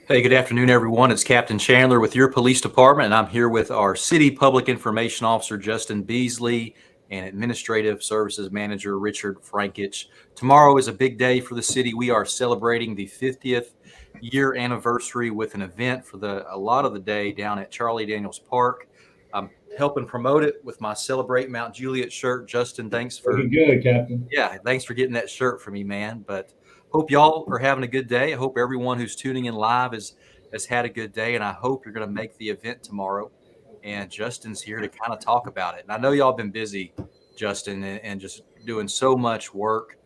Hey, good afternoon, everyone. It's Captain Chandler with your police department, and I'm here with our City Public Information Officer, Justin Beasley, and Administrative Services Manager, Richard Frankich. Tomorrow is a big day for the city. We are celebrating the 50th year anniversary with an event for a lot of the day down at Charlie Daniels Park. I'm helping promote it with my Celebrate Mount Juliet shirt. Justin, Looking good, Captain. thanks for getting that shirt for me, man. But hope y'all are having a good day. I hope everyone who's tuning in live has had a good day, and I hope you're going to make the event tomorrow. And Justin's here to kind of talk about it. And I know y'all been busy, Justin, and just doing so much work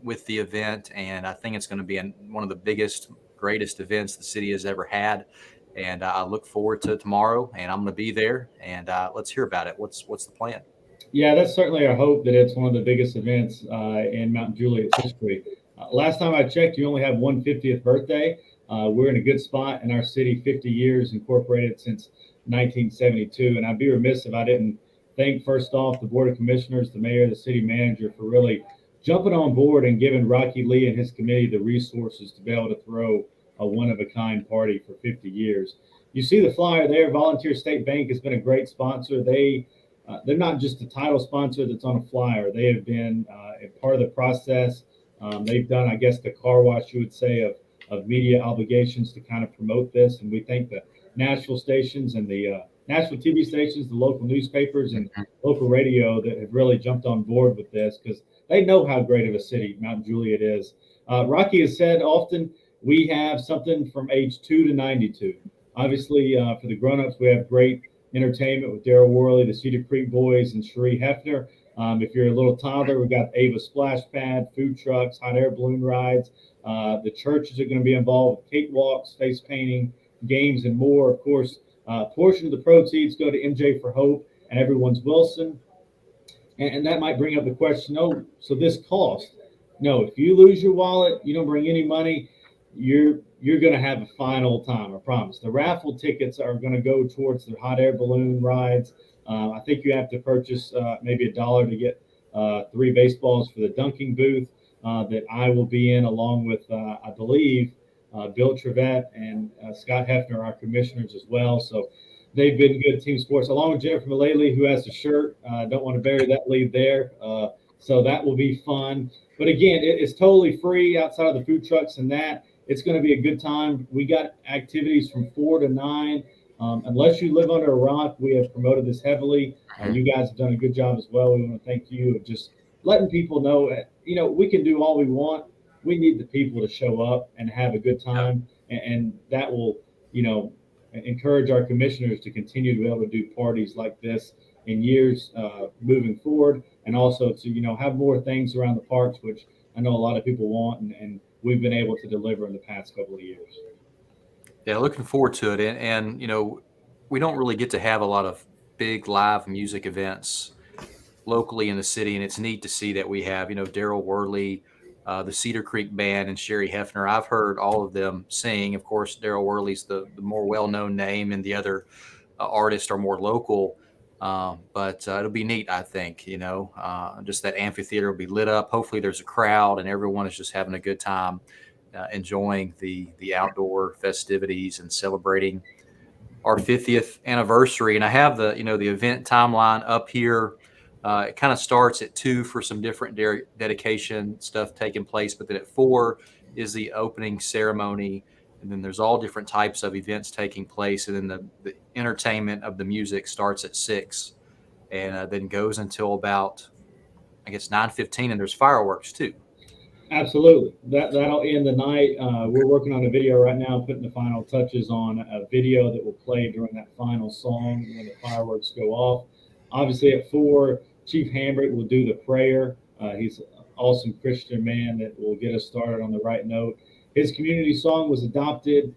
with the event. And I think it's going to be one of the biggest, greatest events the city has ever had. And I look forward to tomorrow, and I'm going to be there. And let's hear about it. What's the plan? Yeah, that's certainly our hope that it's one of the biggest events in Mount Juliet's history. Last time I checked, you only have one 50th birthday. We're in a good spot in our city, 50 years incorporated since 1972. And I'd be remiss if I didn't thank, first off, the Board of Commissioners, the mayor, the city manager for really jumping on board and giving Rocky Lee and his committee the resources to be able to throw a one-of-a-kind party for 50 years. You see the flyer there. Volunteer State Bank has been a great sponsor. They're not just a title sponsor that's on a flyer. They have been a part of the process. They've done, I guess, the car wash, you would say, of media obligations to kind of promote this. And we thank the national stations and the national TV stations, the local newspapers, and local radio that have really jumped on board with this because they know how great of a city Mount Juliet is. Rocky has said often we have something from age 2 to 92. Obviously, for the grown-ups, we have great entertainment with Daryl Worley, the Cedar Creek Boys, and Cherie Hefner. If you're a little toddler, we got Ava Splash Pad, food trucks, hot air balloon rides. The churches are going to be involved with cakewalks, face painting, games, and more. Of course, a portion of the proceeds go to MJ for Hope and Everyone's Wilson. And that might bring up the question, oh, so this cost. No, if you lose your wallet, you don't bring any money, you're going to have a fine old time, I promise. The raffle tickets are going to go towards the hot air balloon rides. I think you have to purchase maybe $1 to get 3 baseballs for the dunking booth that I will be in, along with, I believe, Bill Trevette and Scott Hefner, our commissioners as well. So they've been good team sports, along with Jennifer Mullally, who has the shirt. Don't want to bury that lead there. So that will be fun. But again, it's totally free outside of the food trucks and that. It's going to be a good time. We got activities from 4 to 9. Unless you live under a rock, we have promoted this heavily. You guys have done a good job as well. We want to thank you of just letting people know, we can do all we want. We need the people to show up and have a good time. And that will, encourage our commissioners to continue to be able to do parties like this in years moving forward. And also to, have more things around the parks, which I know a lot of people want. And we've been able to deliver in the past couple of years. Yeah, looking forward to it. And we don't really get to have a lot of big live music events locally in the city. And it's neat to see that we have, Daryl Worley, the Cedar Creek Band, and Cherie Hefner. I've heard all of them sing. Of course, Daryl Worley's the more well-known name, and the other artists are more local. But it'll be neat, I think, just that amphitheater will be lit up. Hopefully there's a crowd and everyone is just having a good time, enjoying the outdoor festivities and celebrating our 50th anniversary. And I have the event timeline up here. It kind of starts at 2 for some different dedication stuff taking place, but then at 4 is the opening ceremony. And then there's all different types of events taking place. And then the entertainment of the music starts at 6 and then goes until about, I guess, 9:15. And there's fireworks too. Absolutely. That'll end the night. We're working on a video right now, putting the final touches on a video that will play during that final song when the fireworks go off. Obviously at 4, Chief Hambrick will do the prayer. He's an awesome Christian man that will get us started on the right note. His community song was adopted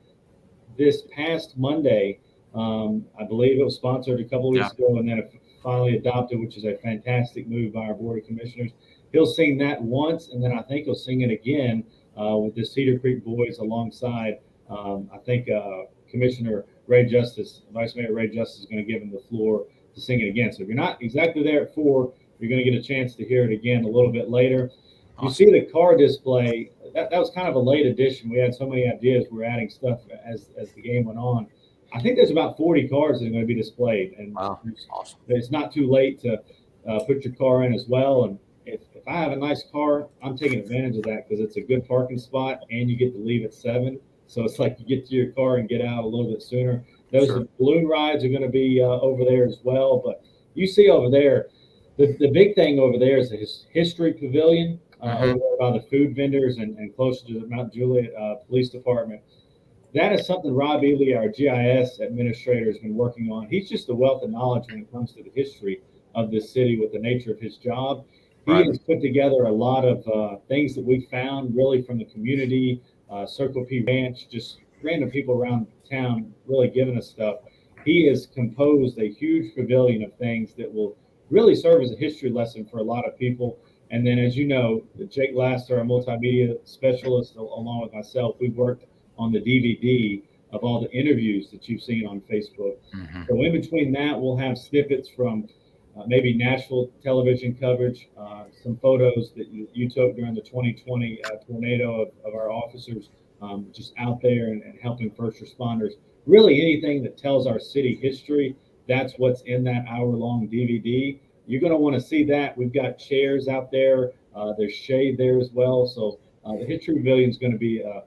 this past Monday. I believe it was sponsored a couple of weeks ago, and then finally adopted, which is a fantastic move by our Board of Commissioners. He'll sing that once, and then I think he'll sing it again with the Cedar Creek Boys alongside, I think, Commissioner Ray Justice, Vice Mayor Ray Justice is going to give him the floor to sing it again. So if you're not exactly there at 4, you're going to get a chance to hear it again a little bit later. You see the car display. that was kind of a late addition. We had so many ideas. We were adding stuff as the game went on. I think there's about 40 cars that are going to be displayed, and Wow, awesome. it's not too late to put your car in as well. And if I have a nice car, I'm taking advantage of that because it's a good parking spot, and you get to leave at 7. So it's like you get to your car and get out a little bit sooner. Those Sure. balloon rides are going to be over there as well. But you see over there, the big thing over there is the history pavilion over Hmm. there by the food vendors and closer to the Mount Juliet Police Department. That is something Rob Ely, our GIS administrator, has been working on. He's just a wealth of knowledge when it comes to the history of this city with the nature of his job. He Right. has put together a lot of things that we found really from the community, Circle P Ranch, just random people around town really giving us stuff. He has composed a huge pavilion of things that will really serve as a history lesson for a lot of people. And then, as you know, Jake Laster, our multimedia specialist, along with myself, we've worked on the DVD of all the interviews that you've seen on Facebook. Hmm. So in between that, we'll have snippets from maybe Nashville television coverage, some photos that you took during the 2020 tornado of our officers just out there and helping first responders. Really, anything that tells our city history, that's what's in that hour-long DVD. You're going to want to see that. We've got chairs out there. There's shade there as well. So the History Pavilion is going to be I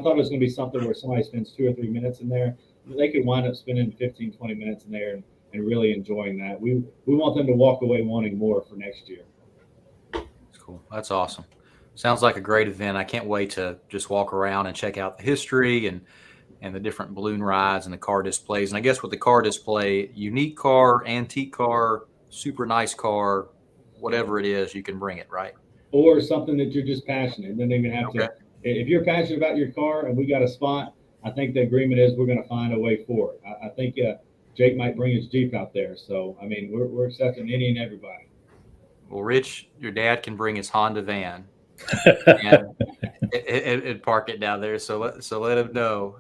thought it was going to be something where somebody spends 2 or 3 minutes in there. They could wind up spending 15, 20 minutes in there and really enjoying that. We want them to walk away wanting more for next year. That's cool. That's awesome. Sounds like a great event. I can't wait to just walk around and check out the history and the different balloon rides and the car displays. And I guess with the car display, unique car, antique car, super nice car, whatever it is, you can bring it, right? Or something that you're just passionate. Then they even have to, Okay. if you're passionate about your car and we got a spot, I think the agreement is we're going to find a way for it. I think Jake might bring his Jeep out there. So, I mean, we're accepting any and everybody. Well, Rich, your dad can bring his Honda van and park it down there. So let him know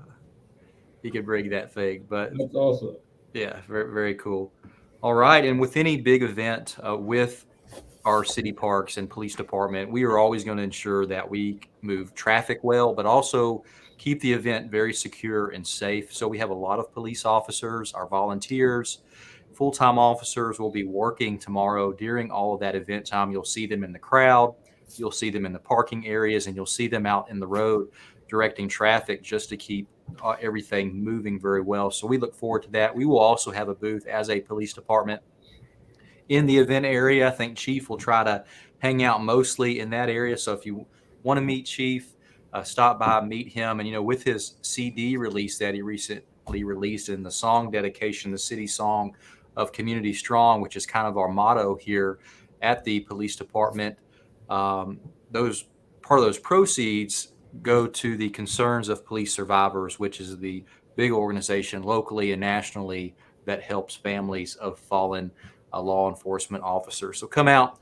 he could bring that thing. But That's awesome. yeah, very very cool. All right, and with any big event with our city parks and police department, we are always going to ensure that we move traffic well, but also keep the event very secure and safe. So we have a lot of police officers, our volunteers, full-time officers will be working tomorrow during all of that event time. You'll see them in the crowd, you'll see them in the parking areas, and you'll see them out in the road directing traffic just to keep everything moving very well. So we look forward to that. We will also have a booth as a police department in the event area. I think Chief will try to hang out mostly in that area. So if you want to meet Chief, stop by, meet him. And, with his CD release that he recently released and the song dedication, the city song of Community Strong, which is kind of our motto here at the police department, um, those part of those proceeds go to the Concerns of Police Survivors, which is the big organization locally and nationally that helps families of fallen law enforcement officer. So come out,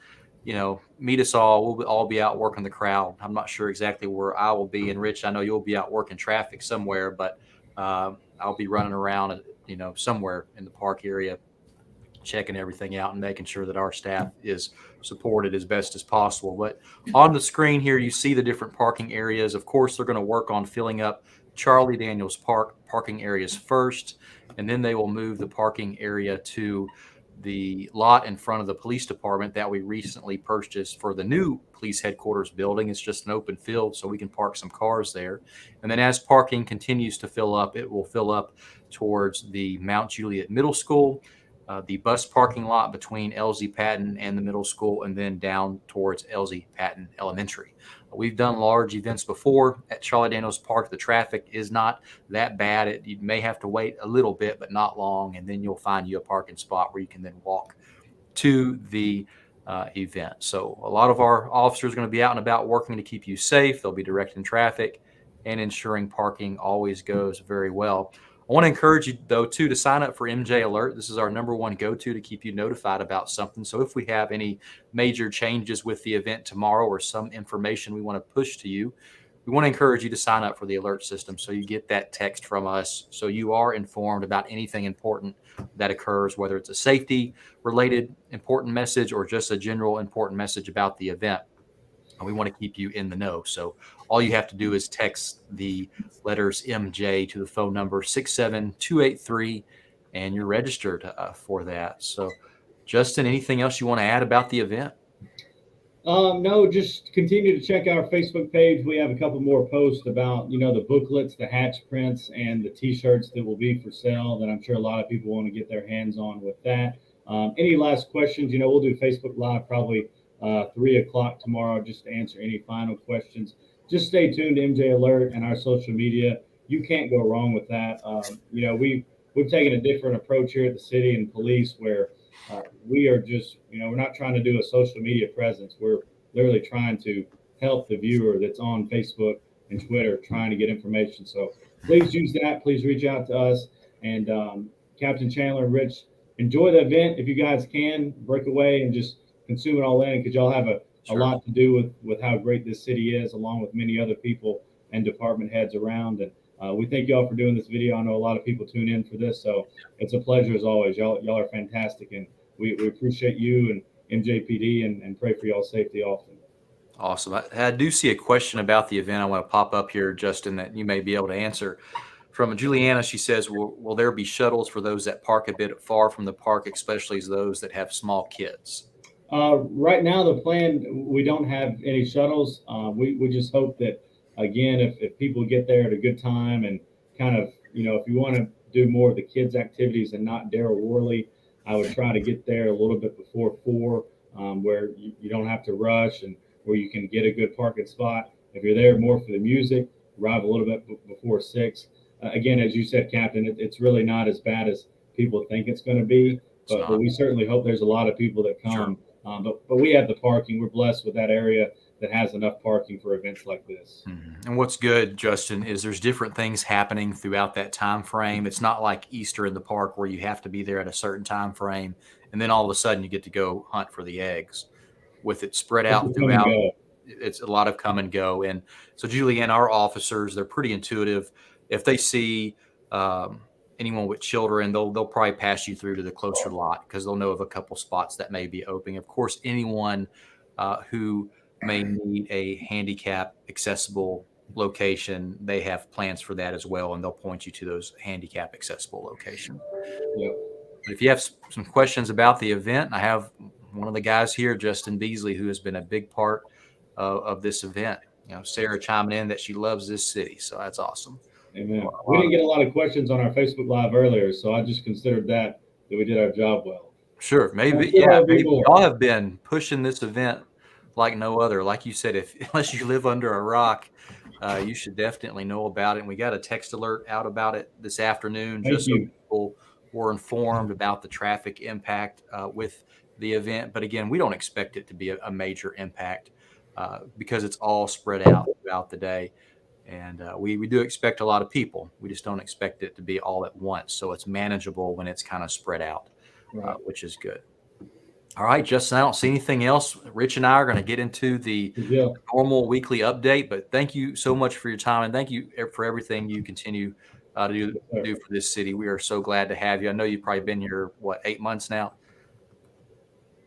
meet us all. We'll all be out working the crowd. I'm not sure exactly where I will be. And Rich, I know you'll be out working traffic somewhere, but I'll be running around, somewhere in the park area, checking everything out and making sure that our staff is supported as best as possible. But on the screen here, you see the different parking areas. Of course, they're going to work on filling up Charlie Daniels Park parking areas first, and then they will move the parking area to the lot in front of the police department that we recently purchased for the new police headquarters building. It's just an open field, so we can park some cars there. And then as parking continues to fill up, it will fill up towards the Mount Juliet Middle School, the bus parking lot between LZ Patton and the middle school, and then down towards LZ Patton Elementary. We've done large events before at Charlie Daniels Park. The traffic is not that bad. You may have to wait a little bit, but not long, and then you'll find you a parking spot where you can then walk to the event. So a lot of our officers are going to be out and about working to keep you safe. They'll be directing traffic and ensuring parking always goes very well. I want to encourage you, though, too, to sign up for MJ Alert. This is our #1 go-to to keep you notified about something. So if we have any major changes with the event tomorrow or some information we want to push to you, we want to encourage you to sign up for the alert system so you get that text from us so you are informed about anything important that occurs, whether it's a safety related important message or just a general important message about the event. We want to keep you in the know. So all you have to do is text the letters MJ to the phone number 67283, and you're registered for that. So, Justin, anything else you want to add about the event? No, just continue to check our Facebook page. We have a couple more posts about, the booklets, the hatch prints, and the T-shirts that will be for sale that I'm sure a lot of people want to get their hands on with that. Any last questions? We'll do Facebook Live probably 3 o'clock tomorrow just to answer any final questions. Just stay tuned to MJ Alert and our social media. You can't go wrong with that. We've taken a different approach here at the city and police where we are just, we're not trying to do a social media presence. We're literally trying to help the viewer that's on Facebook and Twitter trying to get information. So please use that. Please reach out to us. And Captain Chandler and Rich, enjoy the event if you guys can. Break away and just consume it all in because y'all have a lot to do with how great this city is, along with many other people and department heads around. And we thank y'all for doing this video. I know a lot of people tune in for this, so it's a pleasure as always. Y'all are fantastic, and we appreciate you and MJPD and pray for y'all's safety often. Awesome. I do see a question about the event I want to pop up here, Justin, that you may be able to answer. From Juliana, she says, will there be shuttles for those that park a bit far from the park, especially those that have small kids? Right now, the plan, we don't have any shuttles. We just hope that, again, if people get there at a good time and kind of, if you want to do more of the kids' activities and not Daryl Worley, I would try to get there a little bit before 4, where you don't have to rush and where you can get a good parking spot. If you're there more for the music, arrive a little bit before 6. Again, as you said, Captain, it's really not as bad as people think it's going to be, but we certainly hope there's a lot of people that come. Sure. But we have the parking. We're blessed with that area that has enough parking for events like this. Mm-hmm. And what's good, Justin, is there's different things happening throughout that time frame. It's not like Easter in the park where you have to be there at a certain time frame, and then all of a sudden you get to go hunt for the eggs. With it spread out throughout, it's a lot of come and go. And so, Julianne, our officers, they're pretty intuitive. If they see anyone with children, they'll probably pass you through to the closer lot because they'll know of a couple spots that may be open. Of course, anyone who may need a handicap accessible location, they have plans for that as well, and they'll point you to those handicap accessible locations. Yep. But if you have some questions about the event, I have one of the guys here, Justin Beasley, who has been a big part of this event. Sarah chiming in that she loves this city, so that's awesome. Amen. We didn't get a lot of questions on our Facebook Live earlier, so I just considered that we did our job well. Sure, maybe y'all have been pushing this event like no other. Like you said, unless you live under a rock, you should definitely know about it. And we got a text alert out about it this afternoon, so people were informed about the traffic impact with the event. But again, we don't expect it to be a major impact because it's all spread out throughout the day. And we do expect a lot of people. We just don't expect it to be all at once. So it's manageable when it's kind of spread out, which is good. All right, Justin, I don't see anything else. Rich and I are going to get into the normal weekly update, but thank you so much for your time, and thank you for everything you continue to do for this city. We are so glad to have you. I know you've probably been here, 8 months now?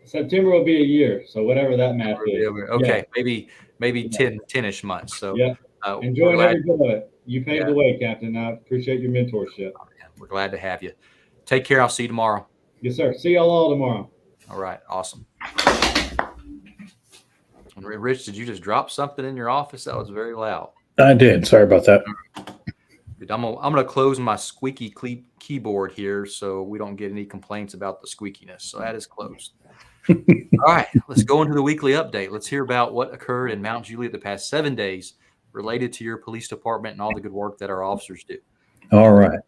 September will be a year, so whatever that math is. Okay, maybe 10-ish months. So enjoying every bit of it. You paved the way, Captain. I appreciate your mentorship. We're glad to have you. Take care. I'll see you tomorrow. Yes, sir. See y'all all tomorrow. All right. Awesome. Rich, did you just drop something in your office? That was very loud. I did. Sorry about that. I'm gonna close my squeaky keyboard here so we don't get any complaints about the squeakiness. So that is closed. All right, let's go into the weekly update. Let's hear about what occurred in Mount Juliet the past 7 days related to your police department and all the good work that our officers do. All right.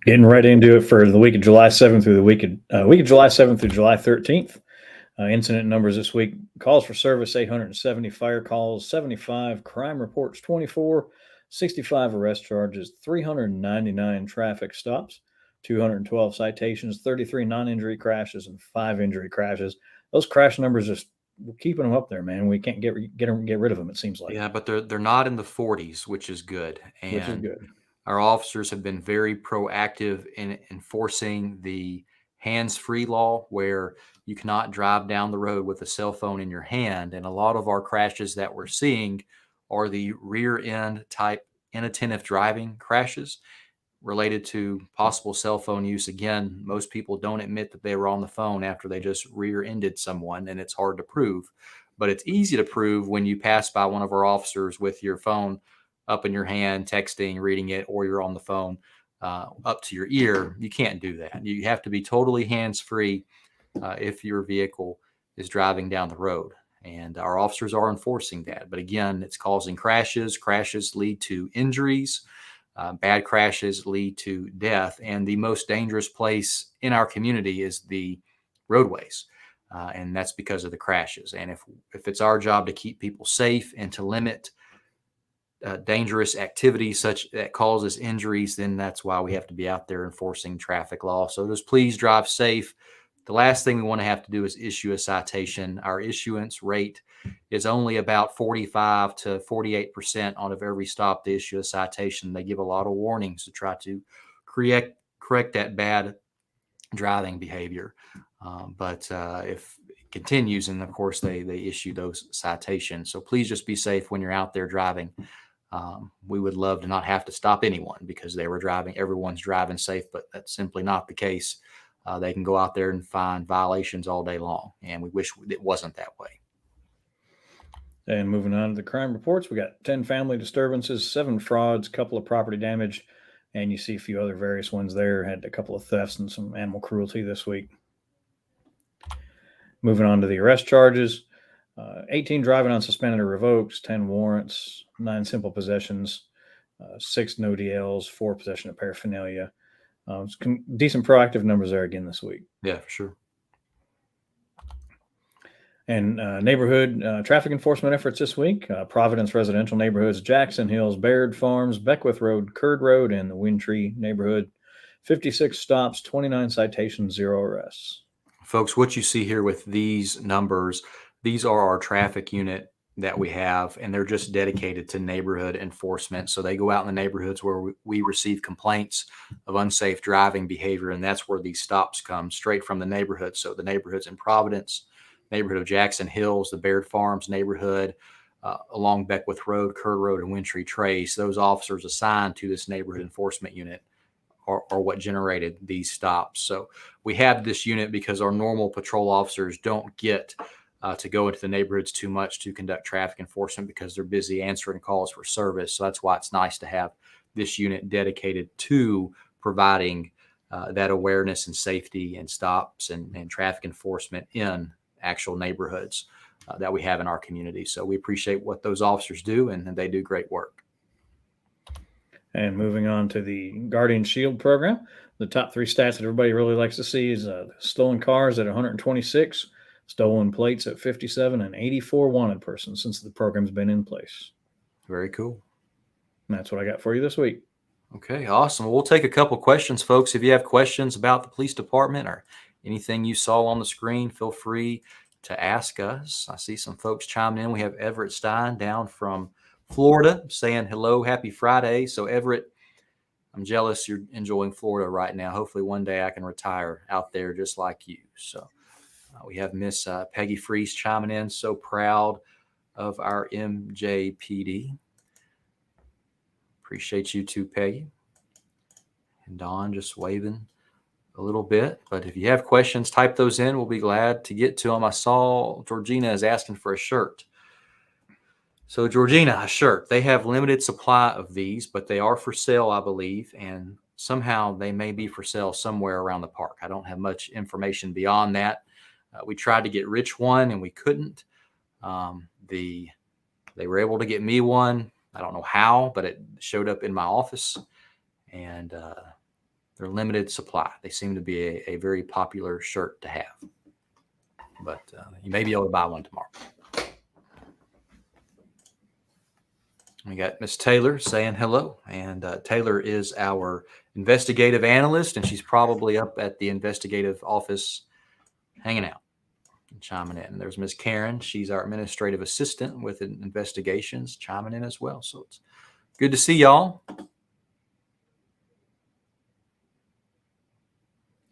Getting right into it for the week of July 7th through the week of July 7th through July 13th. Incident numbers this week: calls for service 870, fire calls 75, crime reports 24, 65 arrest charges, 399 traffic stops, 212 citations, 33 non-injury crashes, and 5 injury crashes. Those crash numbers we're keeping them up there, man. We can't get rid of them, it seems like. Yeah, but they're not in the 40s, which is good. And which is good. Our officers have been very proactive in enforcing the hands-free law where you cannot drive down the road with a cell phone in your hand. And a lot of our crashes that we're seeing are the rear end type inattentive driving crashes related to possible cell phone use. Again, most people don't admit that they were on the phone after they just rear-ended someone, and it's hard to prove. But it's easy to prove when you pass by one of our officers with your phone up in your hand, texting, reading it, or you're on the phone up to your ear. You can't do that. You have to be totally hands-free if your vehicle is driving down the road. And our officers are enforcing that. But again, it's causing crashes. Crashes lead to injuries. Bad crashes lead to death. And the most dangerous place in our community is the roadways. And that's because of the crashes. And if it's our job to keep people safe and to limit dangerous activity such that causes injuries, then that's why we have to be out there enforcing traffic law. So just please drive safe. The last thing we want to have to do is issue a citation. Our issuance rate is only about 45 to 48% on of every stop they issue a citation. They give a lot of warnings to try to correct that bad driving behavior. But if it continues, and of course they issue those citations. So please just be safe when you're out there driving. We would love to not have to stop anyone because they were driving. Everyone's driving safe, but that's simply not the case. They can go out there and find violations all day long, and we wish it wasn't that way. And moving on to the crime reports, we got 10 family disturbances, 7 frauds, a couple of property damage, and you see a few other various ones there. Had a couple of thefts and some animal cruelty this week. Moving on to the arrest charges, 18 driving on suspended or revoked, 10 warrants, 9 simple possessions, 6 no DLs, 4 possession of paraphernalia. Decent proactive numbers there again this week. Yeah, for sure. And neighborhood traffic enforcement efforts this week. Providence residential neighborhoods, Jackson Hills, Baird Farms, Beckwith Road, Curd Road, and the Windtree neighborhood. 56 stops, 29 citations, 0 arrests. Folks, what you see here with these numbers, these are our traffic unit that we have, and they're just dedicated to neighborhood enforcement. So they go out in the neighborhoods where we receive complaints of unsafe driving behavior, and that's where these stops come straight from the neighborhood. So the neighborhoods in Providence, neighborhood of Jackson Hills, the Baird Farms neighborhood, along Beckwith Road, Curd Road, and Windtree Trace, those officers assigned to this neighborhood enforcement unit are what generated these stops. So we have this unit because our normal patrol officers don't get to go into the neighborhoods too much to conduct traffic enforcement because they're busy answering calls for service. So that's why it's nice to have this unit dedicated to providing that awareness and safety and stops and traffic enforcement in actual neighborhoods that we have in our community. So we appreciate what those officers do, and they do great work. And moving on to the Guardian Shield program, the top 3 stats that everybody really likes to see is stolen cars at 126, stolen plates at 57, and 84 wanted persons since the program's been in place. Very cool. And that's what I got for you this week. Okay, awesome. We'll take a couple questions, folks. If you have questions about the police department or anything you saw on the screen, feel free to ask us. I see some folks chiming in. We have Everett Stein down from Florida saying hello, happy Friday. So Everett, I'm jealous you're enjoying Florida right now. Hopefully one day I can retire out there just like you. So we have Miss Peggy Freese chiming in. So proud of our MJPD. Appreciate you too, Peggy. And Don just waving a little bit. But if you have questions, type those in. We'll be glad to get to them. I saw Georgina is asking for a shirt. So Georgina, a shirt. They have limited supply of these, but they are for sale, I believe. And somehow they may be for sale somewhere around the park. I don't have much information beyond that. We tried to get Rich one and we couldn't. They were able to get me one. I don't know how, but it showed up in my office, and they're limited supply. They seem to be a very popular shirt to have, but you may be able to buy one tomorrow. We got Miss Taylor saying hello, and Taylor is our investigative analyst, and she's probably up at the investigative office hanging out and chiming in. And there's Miss Karen. She's our administrative assistant with investigations, chiming in as well. So it's good to see y'all.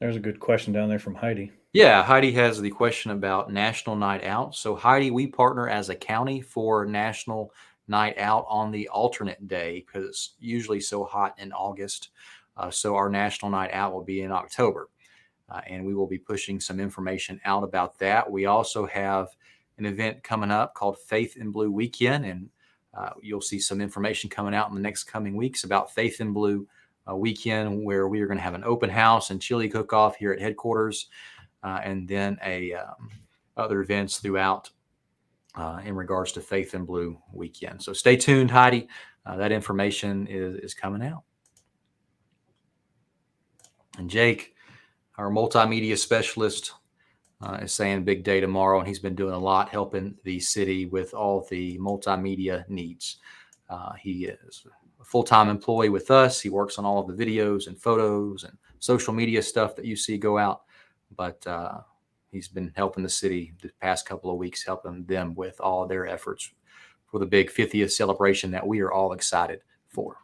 There's a good question down there from Heidi. Yeah, Heidi has the question about National Night Out. So, Heidi, we partner as a county for National Night Out on the alternate day because it's usually so hot in August. So, our National Night Out will be in October, and we will be pushing some information out about that. We also have an event coming up called Faith in Blue Weekend, and you'll see some information coming out in the next coming weeks about Faith in Blue weekend, where we are going to have an open house and chili cook-off here at headquarters. And then other events throughout in regards to Faith in Blue weekend. So stay tuned, Heidi. That information is coming out. And Jake, our multimedia specialist, is saying big day tomorrow, and he's been doing a lot helping the city with all the multimedia needs. He is a full-time employee with us. He works on all of the videos and photos and social media stuff that you see go out. But he's been helping the city the past couple of weeks, helping them with all of their efforts for the big 50th celebration that we are all excited for.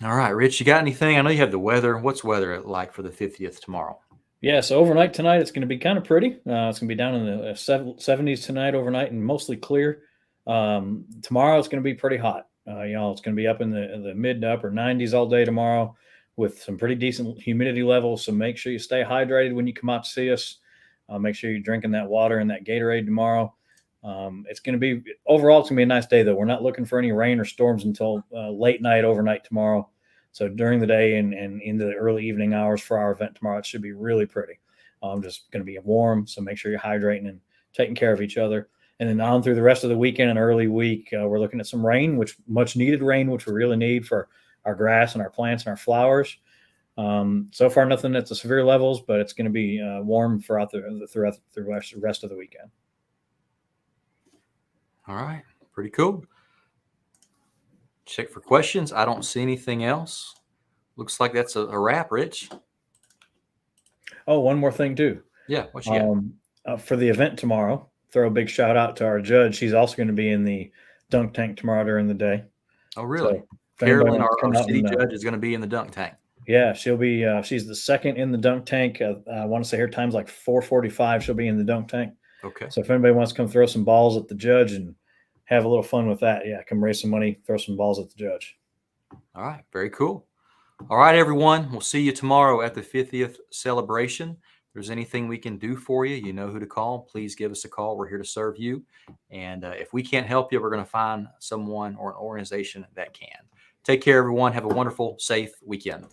All right, Rich, you got anything? I know you have the weather. What's weather like for the 50th tomorrow? Yeah, so overnight tonight, it's going to be kind of pretty. It's going to be down in the 70s tonight overnight and mostly clear. Tomorrow, it's going to be pretty hot. It's going to be up in the mid to upper 90s all day tomorrow, with some pretty decent humidity levels. So make sure you stay hydrated when you come out to see us. Make sure you're drinking that water and that Gatorade tomorrow. It's going to be a nice day, though. We're not looking for any rain or storms until late night, overnight tomorrow. So during the day and into the early evening hours for our event tomorrow, it should be really pretty. Just going to be warm. So make sure you're hydrating and taking care of each other. And then on through the rest of the weekend and early week, we're looking at some rain, much needed rain, which we really need for our grass and our plants and our flowers. So far, nothing at the severe levels, but it's going to be warm throughout the rest of the weekend. All right, pretty cool. Check for questions. I don't see anything else. Looks like that's a wrap, Rich. Oh, one more thing too. Yeah, what you got? For the event tomorrow, throw a big shout out to our judge. She's also going to be in the dunk tank tomorrow during the day. Oh, really? So, Carolyn, our city judge, is going to be in the dunk tank. Yeah, she'll be. She's the second in the dunk tank. I want to say her time's like 4:45. She'll be in the dunk tank. Okay. So if anybody wants to come throw some balls at the judge and have a little fun with that, yeah, come raise some money, throw some balls at the judge. All right, very cool. All right, everyone. We'll see you tomorrow at the 50th celebration. If there's anything we can do for you, you know who to call. Please give us a call. We're here to serve you. And if we can't help you, we're going to find someone or an organization that can. Take care, everyone. Have a wonderful, safe weekend.